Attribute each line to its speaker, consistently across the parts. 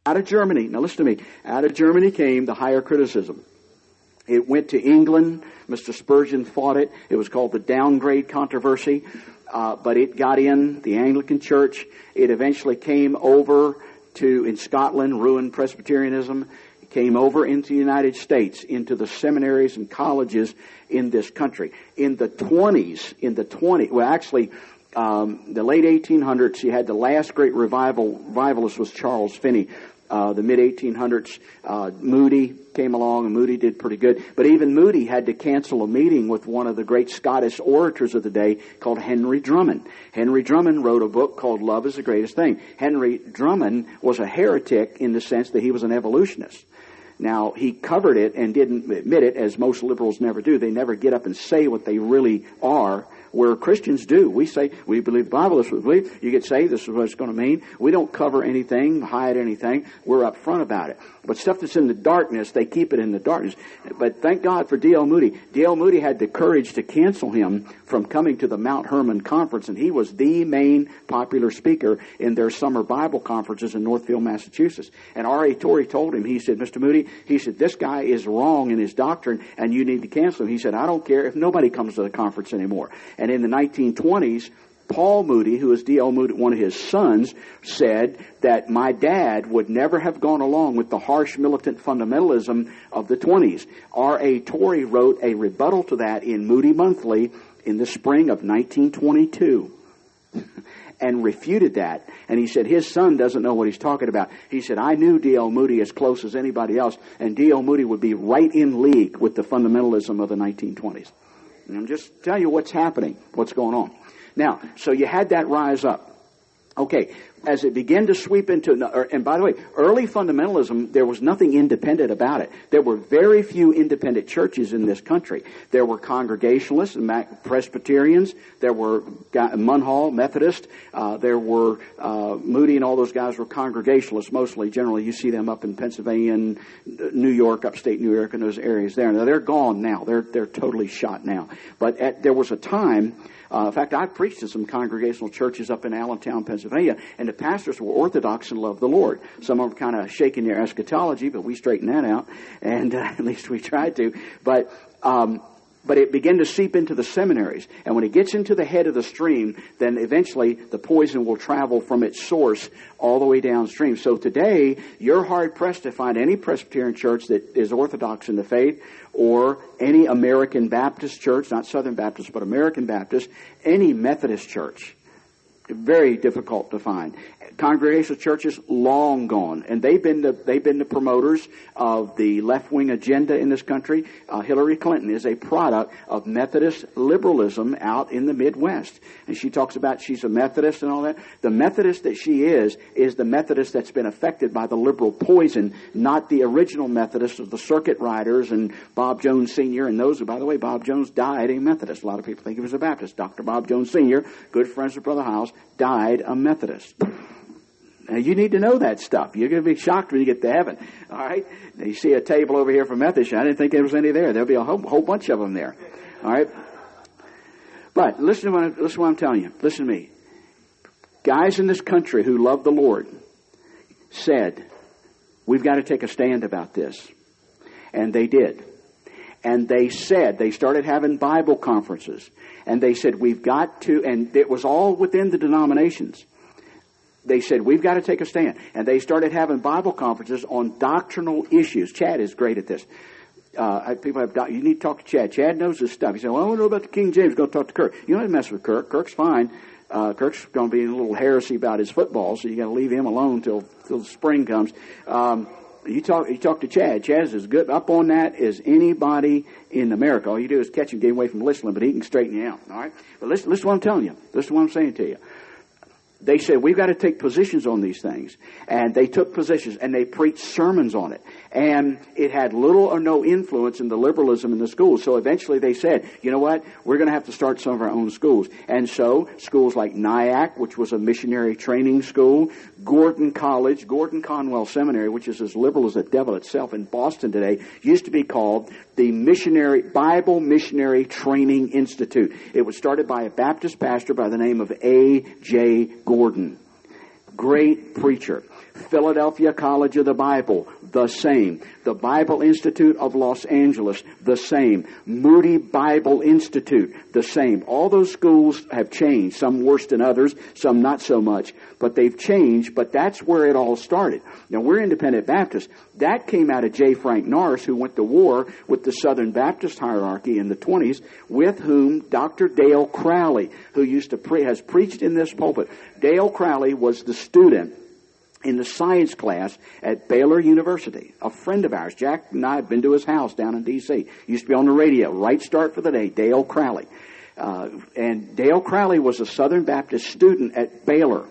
Speaker 1: Out of Germany, now listen to me, out of Germany came the higher criticism. It went to England. Mr. Spurgeon fought it. It was called the downgrade controversy. But it got in the Anglican Church. It eventually came over in Scotland, ruined Presbyterianism. It came over into the United States, into the seminaries and colleges in this country. In the 20s, the late 1800s, you had the last great revivalist was Charles Finney. The mid-1800s, Moody came along, and Moody did pretty good. But even Moody had to cancel a meeting with one of the great Scottish orators of the day called Henry Drummond. Henry Drummond wrote a book called Love is the Greatest Thing. Henry Drummond was a heretic in the sense that he was an evolutionist. Now, he covered it and didn't admit it, as most liberals never do. They never get up and say what they really are, where Christians do. We say, we believe the Bible, this is what we believe. You get saved, this is what it's going to mean. We don't cover anything, hide anything. We're up front about it. But stuff that's in the darkness, they keep it in the darkness. But thank God for D.L. Moody. D.L. Moody had the courage to cancel him from coming to the Mount Hermon conference, and he was the main popular speaker in their summer Bible conferences in Northfield, Massachusetts. And R.A. Torrey told him, he said, Mr. Moody, he said, this guy is wrong in his doctrine, and you need to cancel him. He said, I don't care if nobody comes to the conference anymore. And in the 1920s, Paul Moody, who is D.L. Moody, one of his sons, said that my dad would never have gone along with the harsh militant fundamentalism of the 20s. R.A. Torrey wrote a rebuttal to that in Moody Monthly in the spring of 1922 and refuted that. And he said his son doesn't know what he's talking about. He said, I knew D.L. Moody as close as anybody else, and D.L. Moody would be right in league with the fundamentalism of the 1920s. And I'm just telling you what's happening, what's going on. Now, so you had that rise up. Okay, as it began to sweep into, and by the way, early fundamentalism, there was nothing independent about it. There were very few independent churches in this country. There were Congregationalists and Presbyterians. There were Munhall, Methodist. There were Moody, and all those guys were Congregationalists mostly. Generally, you see them up in Pennsylvania and New York, upstate New York, and those areas there. Now, they're gone now. They're totally shot now. But there was a time. In fact, I preached in some Congregational churches up in Allentown, Pennsylvania, and the pastors were Orthodox and loved the Lord. Some of them kind of shaking their eschatology, but we straightened that out, and at least we tried to. But it began to seep into the seminaries. And when it gets into the head of the stream, then eventually the poison will travel from its source all the way downstream. So today, you're hard-pressed to find any Presbyterian church that is Orthodox in the faith, or any American Baptist church, not Southern Baptist, but American Baptist, any Methodist church. Very difficult to find. Congregational churches, long gone, and they've been the promoters of the left-wing agenda in this country. Hillary Clinton is a product of Methodist liberalism out in the Midwest, and she talks about she's a Methodist and all that. The Methodist that she is the Methodist that's been affected by the liberal poison, not the original Methodist of the circuit riders and Bob Jones Sr. and those. By the way, Bob Jones died a Methodist. A lot of people think he was a Baptist. Dr. Bob Jones Sr., good friends with Brother Howes, died a Methodist. Now, you need to know that stuff. You're going to be shocked when you get to heaven. All right? Now, you see a table over here for Methodists. I didn't think there was any there. There'll be a whole bunch of them there. All right? But listen to what I'm telling you. Listen to me. Guys in this country who love the Lord said, we've got to take a stand about this. And they did. And they said, they started having Bible conferences. And they said, we've got to, and it was all within the denominations. They said, we've got to take a stand. And they started having Bible conferences on doctrinal issues. Chad is great at this. You need to talk to Chad. Chad knows this stuff. He said, well, I don't know about the King James. Go talk to Kirk. You don't have to mess with Kirk. Kirk's fine. Kirk's going to be a little heresy about his football, so you got to leave him alone till the spring comes. You talk to Chad. Chad is as good up on that as anybody in America. All you do is catch him, get away from listening, but he can straighten you out. All right? But listen to what I'm telling you. Listen to what I'm saying to you. They said, we've got to take positions on these things. And they took positions, and they preached sermons on it. And it had little or no influence in the liberalism in the schools. So eventually they said, you know what? We're going to have to start some of our own schools. And so schools like Nyack, which was a missionary training school, Gordon College, Gordon Conwell Seminary, which is as liberal as the devil itself in Boston today, used to be called the Bible Missionary Training Institute. It was started by a Baptist pastor by the name of A.J. Gordon. Great preacher. Philadelphia College of the Bible, the same. The Bible Institute of Los Angeles, the same. Moody Bible Institute, the same. All those schools have changed, some worse than others, some not so much, but they've changed, but that's where it all started. Now, we're independent Baptists. That came out of J. Frank Norris, who went to war with the Southern Baptist hierarchy in the 20s, with whom Dr. Dale Crowley, who used to has preached in this pulpit. Dale Crowley was the student in the science class at Baylor University. A friend of ours, Jack and I have been to his house down in D.C. Used to be on the radio, right start for the day, Dale Crowley. And Dale Crowley was a Southern Baptist student at Baylor.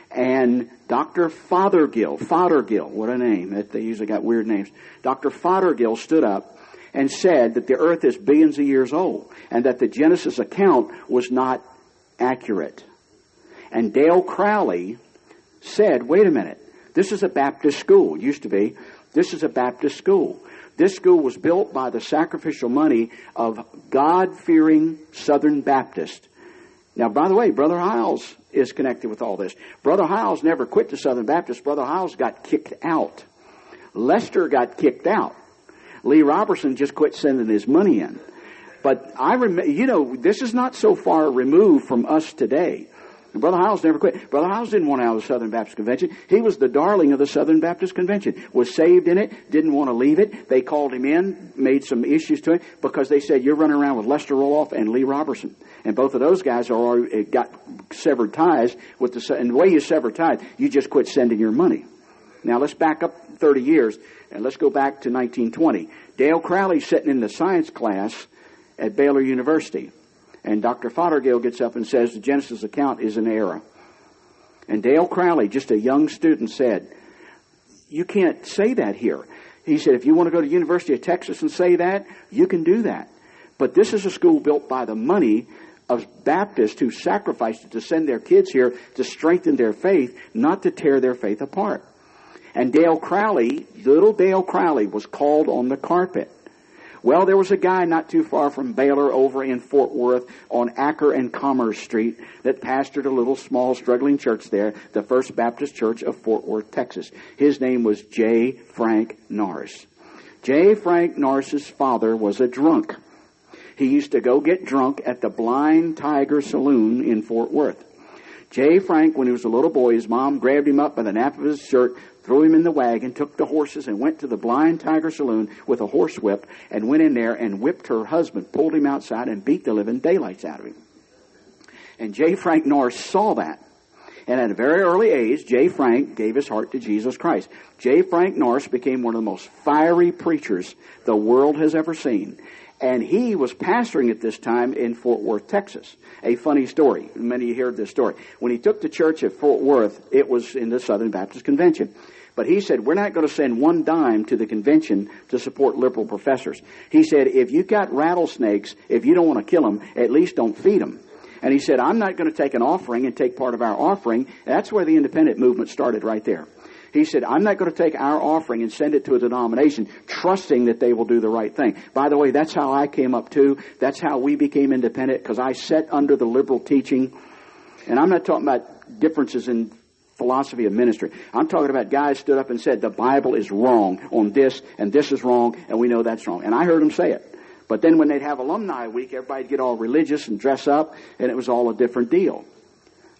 Speaker 1: And Dr. Fothergill, what a name. They usually got weird names. Dr. Fothergill stood up and said that the earth is billions of years old and that the Genesis account was not accurate. And Dale Crowley said, wait a minute, this is a Baptist school. It used to be. This is a Baptist school. This school was built by the sacrificial money of God-fearing Southern Baptists. Now, by the way, Brother Hiles is connected with all this. Brother Hiles never quit the Southern Baptists. Brother Hiles got kicked out. Lester got kicked out. Lee Robertson just quit sending his money in. But I remember, this is not so far removed from us today. Brother Hiles never quit. Brother Hiles didn't want out of the Southern Baptist Convention. He was the darling of the Southern Baptist Convention. Was saved in it, didn't want to leave it. They called him in, made some issues to him, because they said, you're running around with Lester Roloff and Lee Robertson. And both of those guys got severed ties with and the way you sever ties, you just quit sending your money. Now let's back up 30 years, and let's go back to 1920. Dale Crowley's sitting in the science class at Baylor University. And Dr. Fothergill gets up and says the Genesis account is an error. And Dale Crowley, just a young student, said, you can't say that here. He said, if you want to go to University of Texas and say that, you can do that. But this is a school built by the money of Baptists who sacrificed it to send their kids here to strengthen their faith, not to tear their faith apart. And Dale Crowley, little Dale Crowley, was called on the carpet. Well, there was a guy not too far from Baylor over in Fort Worth on Acker and Commerce Street that pastored a little small struggling church there, the First Baptist Church of Fort Worth, Texas. His name was J. Frank Norris. J. Frank Norris's father was a drunk. He used to go get drunk at the Blind Tiger Saloon in Fort Worth. J. Frank, when he was a little boy, his mom grabbed him up by the nape of his shirt, threw him in the wagon, took the horses, and went to the Blind Tiger Saloon with a horsewhip, and went in there and whipped her husband, pulled him outside, and beat the living daylights out of him. And J. Frank Norris saw that. And at a very early age, J. Frank gave his heart to Jesus Christ. J. Frank Norris became one of the most fiery preachers the world has ever seen. And he was pastoring at this time in Fort Worth, Texas. A funny story. Many of you heard this story. When he took the church at Fort Worth, it was in the Southern Baptist Convention. But he said, we're not going to send one dime to the convention to support liberal professors. He said, if you got rattlesnakes, if you don't want to kill them, at least don't feed them. And he said, I'm not going to take an offering and take part of our offering. That's where the independent movement started right there. He said, I'm not going to take our offering and send it to a denomination, trusting that they will do the right thing. By the way, that's how I came up too. That's how we became independent, because I sat under the liberal teaching. And I'm not talking about differences in philosophy of ministry. I'm talking about guys stood up and said, the Bible is wrong on this, and this is wrong, and we know that's wrong. And I heard them say it. But then when they'd have alumni week, everybody'd get all religious and dress up, and it was all a different deal.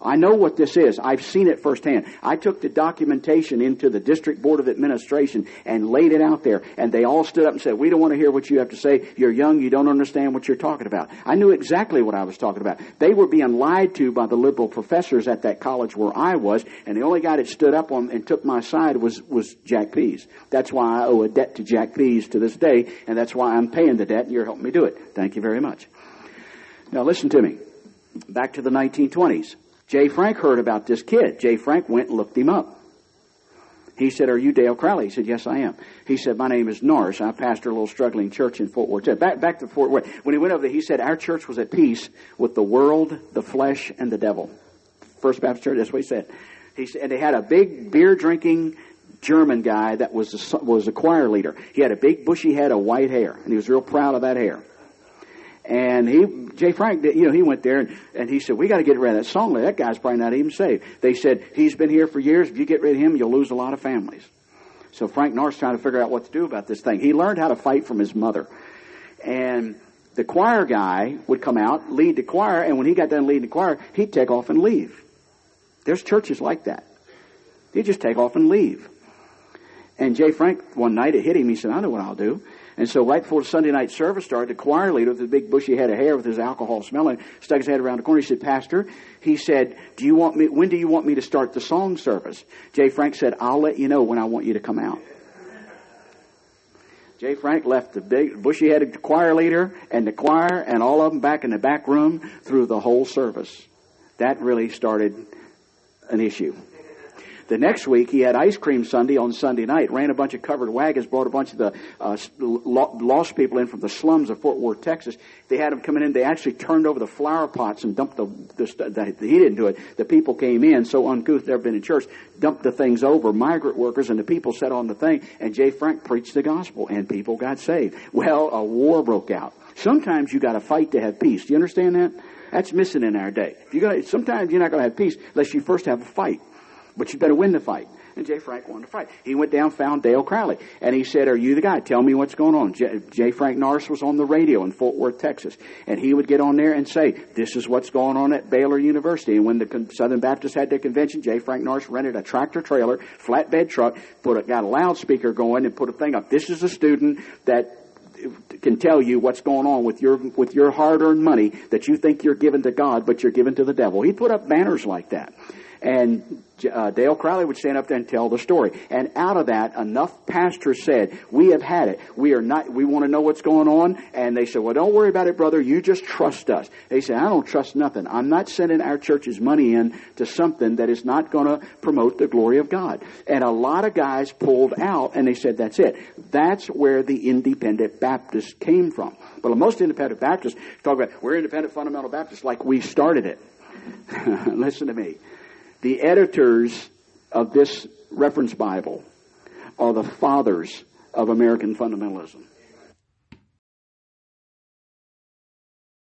Speaker 1: I know what this is. I've seen it firsthand. I took the documentation into the District Board of Administration and laid it out there. And they all stood up and said, we don't want to hear what you have to say. You're young. You don't understand what you're talking about. I knew exactly what I was talking about. They were being lied to by the liberal professors at that college where I was. And the only guy that stood up on and took my side was Jack Pease. That's why I owe a debt to Jack Pease to this day. And that's why I'm paying the debt. And you're helping me do it. Thank you very much. Now listen to me. Back to the 1920s. J. Frank heard about this kid. J. Frank went and looked him up. He said, are you Dale Crowley? He said, yes, I am. He said, my name is Norris. I pastor a little struggling church in Fort Worth. Back to Fort Worth. When he went over there, he said, our church was at peace with the world, the flesh, and the devil. First Baptist Church, that's what he said. And they had a big beer-drinking German guy that was a choir leader. He had a big bushy head of white hair, and he was real proud of that hair. And Jay Frank, he went there and he said, we got to get rid of that song. That guy's probably not even saved. They said, he's been here for years. If you get rid of him, you'll lose a lot of families. So Frank Norris trying to figure out what to do about this thing. He learned how to fight from his mother. And the choir guy would come out, lead the choir, and when he got done leading the choir, he'd take off and leave. There's churches like that. He'd just take off and leave. And Jay Frank, one night, it hit him. He said, I know what I'll do. And so right before the Sunday night service started, the choir leader with the big bushy head of hair with his alcohol smelling stuck his head around the corner. He said, Pastor, he said, when do you want me to start the song service? Jay Frank said, I'll let you know when I want you to come out. Jay Frank left the big bushy-headed choir leader and the choir and all of them back in the back room through the whole service. That really started an issue. The next week, he had ice cream Sunday on Sunday night, ran a bunch of covered wagons, brought a bunch of the lost people in from the slums of Fort Worth, Texas. They had them coming in. They actually turned over the flower pots and dumped he didn't do it. The people came in, so uncouth, never been in church, dumped the things over, migrant workers, and the people sat on the thing, and Jay Frank preached the gospel, and people got saved. Well, a war broke out. Sometimes you got to fight to have peace. Do you understand that? That's missing in our day. Sometimes you're not going to have peace unless you first have a fight. But you better win the fight. And Jay Frank wanted to fight. He went down, found Dale Crowley. And he said, are you the guy? Tell me what's going on. Jay Frank Norris was on the radio in Fort Worth, Texas. And he would get on there and say, this is what's going on at Baylor University. And when the Southern Baptists had their convention, Jay Frank Norris rented a tractor trailer, flatbed truck, got a loudspeaker going and put a thing up. This is a student that can tell you what's going on with your hard-earned money that you think you're giving to God, but you're giving to the devil. He put up banners like that. And Dale Crowley would stand up there and tell the story. And out of that, enough pastors said, we have had it. We want to know what's going on. And they said, well, don't worry about it, brother. You just trust us. They said, I don't trust nothing. I'm not sending our church's money in to something that is not going to promote the glory of God. And a lot of guys pulled out and they said, that's it. That's where the independent Baptists came from. But most independent Baptists talk about, we're independent fundamental Baptists like we started it. Listen to me. The editors of this reference Bible are the fathers of American fundamentalism.